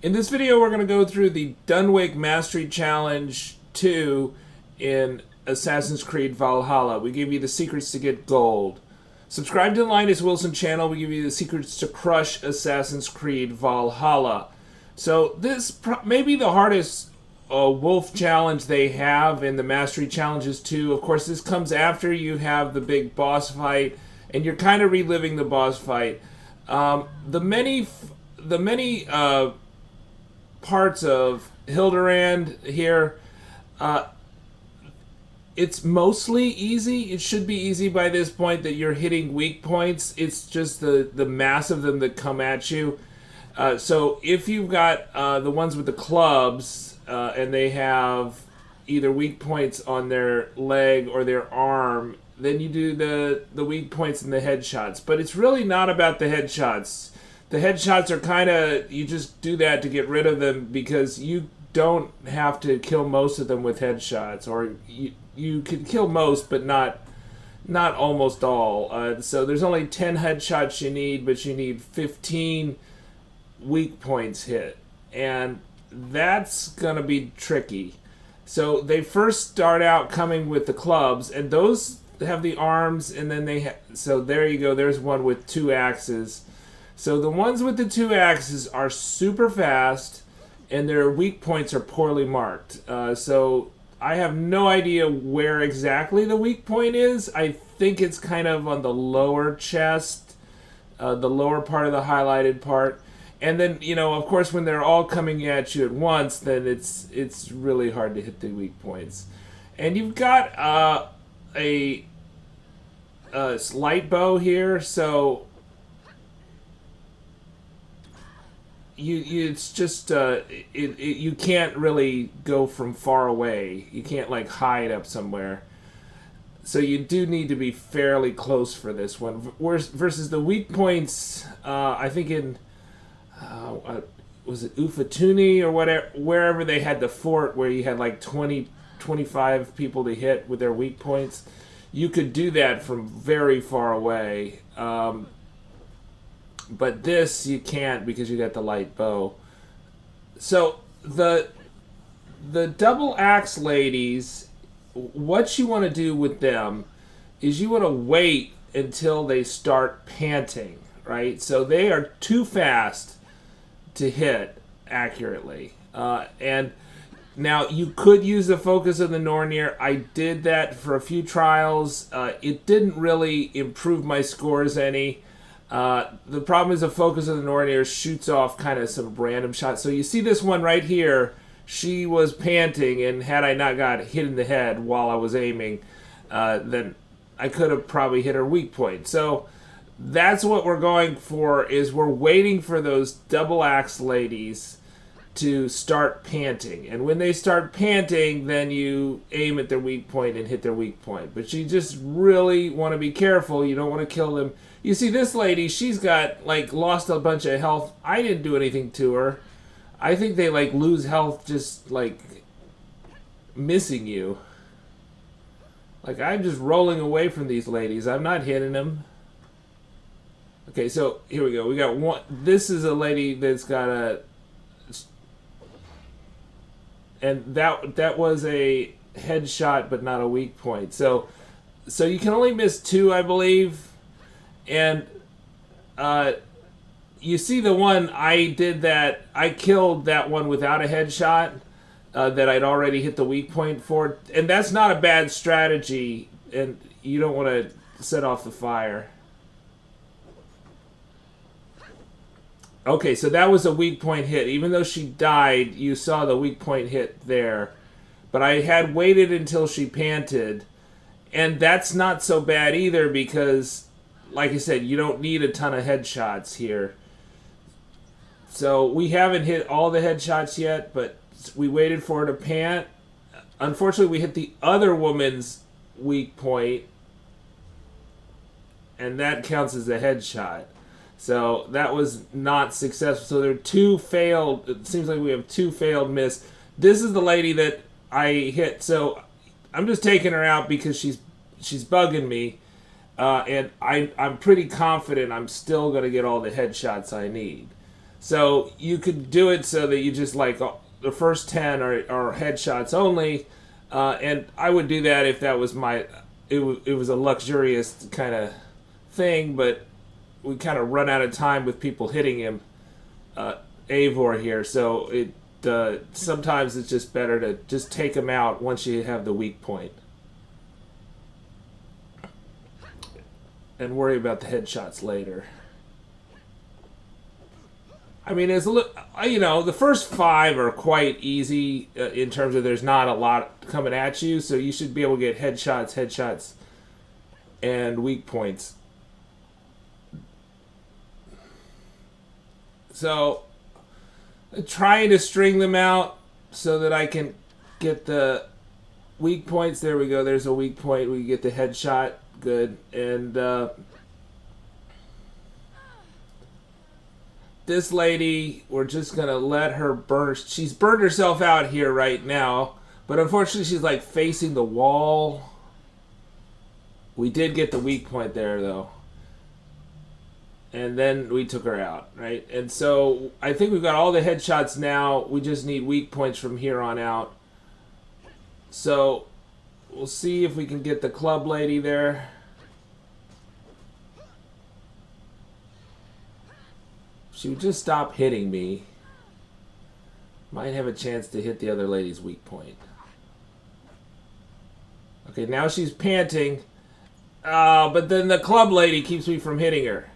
In this video, we're going to go through the Dunwick Mastery Challenge 2 in Assassin's Creed Valhalla. We give you the secrets to get gold. Subscribe to the Linus Wilson channel. We give you the secrets to crush Assassin's Creed Valhalla. So this may be the hardest wolf challenge they have in the Mastery Challenges 2. Of course, this comes after you have the big boss fight, and you're kind of reliving the boss fight. The many parts of Hilderand here, it's mostly easy. It should be easy by this point that you're hitting weak points. It's just the mass of them that come at you. So if you've got the ones with the clubs and they have either weak points on their leg or their arm, then you do the weak points and the headshots. But it's really not about the headshots. The headshots are kind of, you just do that to get rid of them because you don't have to kill most of them with headshots. Or you can kill most, but not almost all. So there's only 10 headshots you need, but you need 15 weak points hit. And that's going to be tricky. So they first start out coming with the clubs, and those have the arms, and then so there you go, there's one with 2 axes. So the ones with the 2 axes are super fast, and their weak points are poorly marked. So I have no idea where exactly the weak point is. I think it's kind of on the lower chest, the lower part of the highlighted part. And then, you know, of course, when they're all coming at you at once, then it's really hard to hit the weak points. And you've got a light bow here, so it's just you can't really go from far away. You can't like hide up somewhere. So you do need to be fairly close for this one. Versus the weak points, I think in was it Ufatuni or whatever, wherever they had the fort where you had like 25 people to hit with their weak points, you could do that from very far away. But this you can't because you got the light bow. So the double axe ladies, what you want to do with them is you want to wait until they start panting, right? So they are too fast to hit accurately. And now you could use the focus of the Nornir. I did that for a few trials. It didn't really improve my scores any. The problem is the focus of the Nornir shoots off kind of some random shots. So you see this one right here, she was panting, and had I not got hit in the head while I was aiming, then I could have probably hit her weak point. So that's what we're going for, is we're waiting for those double axe ladies to start panting. And when they start panting, then you aim at their weak point and hit their weak point. But you just really want to be careful. You don't want to kill them. You see this lady, she's got, like, lost a bunch of health. I didn't do anything to her. I think they, like, lose health just, like, missing you. Like, I'm just rolling away from these ladies. I'm not hitting them. Okay, so here we go. We got one. This is a lady that's got a... And that was a headshot, but not a weak point. So you can only miss 2, I believe. And you see the one I did that, I killed that one without a headshot that I'd already hit the weak point for. And that's not a bad strategy, and you don't want to set off the fire. Okay, so that was a weak point hit. Even though she died, you saw the weak point hit there. But I had waited until she panted. And that's not so bad either because, like I said, you don't need a ton of headshots here. So we haven't hit all the headshots yet, but we waited for her to pant. Unfortunately, we hit the other woman's weak point, and that counts as a headshot. So that was not successful. So there are 2 failed. It seems like we have 2 failed miss. This is the lady that I hit. So I'm just taking her out because she's bugging me. And I'm pretty confident I'm still going to get all the headshots I need. So you could do it so that you just like the first 10 are headshots only, and I would do that if that was it was a luxurious kind of thing, but we kind of run out of time with people hitting him, Eivor here, so sometimes it's just better to just take him out once you have the weak point. And worry about the headshots later. I mean, the first 5 are quite easy in terms of there's not a lot coming at you, so you should be able to get headshots, and weak points. So, trying to string them out so that I can get the weak points. There we go. There's a weak point. We get the headshot. Good. And this lady, we're just going to let her burn. She's burned herself out here right now. But unfortunately, she's like facing the wall. We did get the weak point there, though. And then we took her out, right? And so I think we've got all the headshots now. We just need weak points from here on out. So we'll see if we can get the club lady there. She would just stop hitting me. Might have a chance to hit the other lady's weak point. Okay, now she's panting. But then the club lady keeps me from hitting her.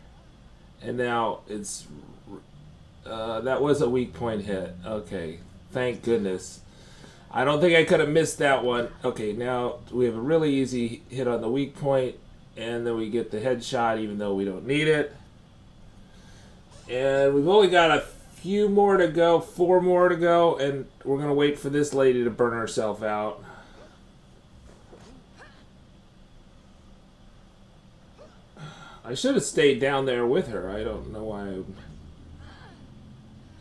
And now it's... that was a weak point hit. Okay, thank goodness. I don't think I could have missed that one. Okay, now we have a really easy hit on the weak point. And then we get the headshot even though we don't need it. And we've only got a few more to go. 4 more to go. And we're going to wait for this lady to burn herself out. I should have stayed down there with her. I don't know why.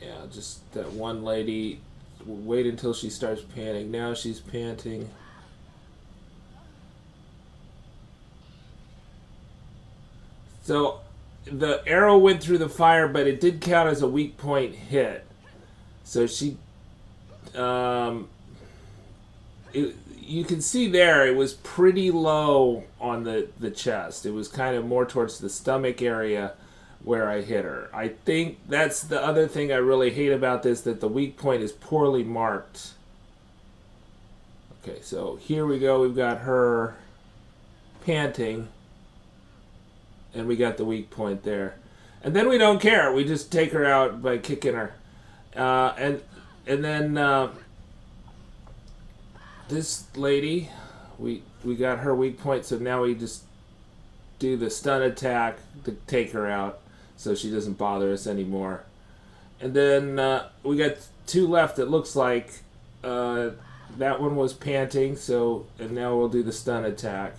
Yeah, just that one lady. Wait until she starts panting. Now she's panting. So the arrow went through the fire, but it did count as a weak point hit. So she... you can see there it was pretty low on the chest. It was kind of more towards the stomach area where I hit her. I think that's the other thing I really hate about this, that the weak point is poorly marked. Okay, so here we go. We've got her panting, and we got the weak point there. And then we don't care. We just take her out by kicking her. And then... this lady, we got her weak point, so now we just do the stun attack to take her out so she doesn't bother us anymore. And then we got 2 left, it looks like. That one was panting, and now we'll do the stun attack.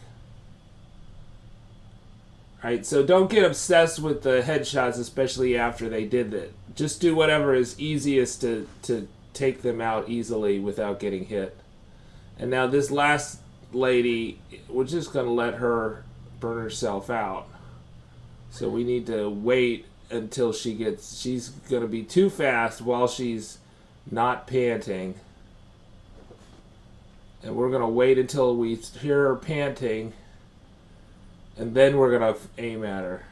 Alright, so don't get obsessed with the headshots, especially after they did that. Just do whatever is easiest to take them out easily without getting hit. And now this last lady, we're just going to let her burn herself out. So we need to wait until she's going to be too fast while she's not panting. And we're going to wait until we hear her panting. And then we're going to aim at her.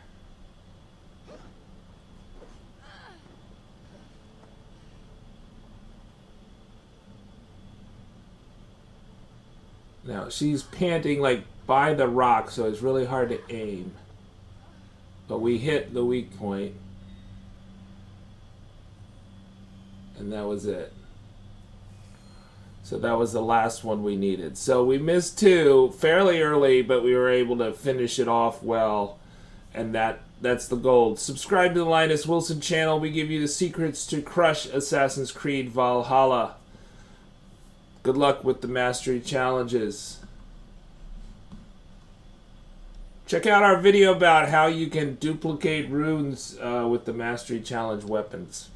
Now, she's panting like by the rock, so it's really hard to aim. But we hit the weak point. And that was it. So that was the last one we needed. So we missed 2 fairly early, but we were able to finish it off well. And that's the gold. Subscribe to the Linus Wilson channel. We give you the secrets to crush Assassin's Creed Valhalla. Good luck with the mastery challenges. Check out our video about how you can duplicate runes with the mastery challenge weapons.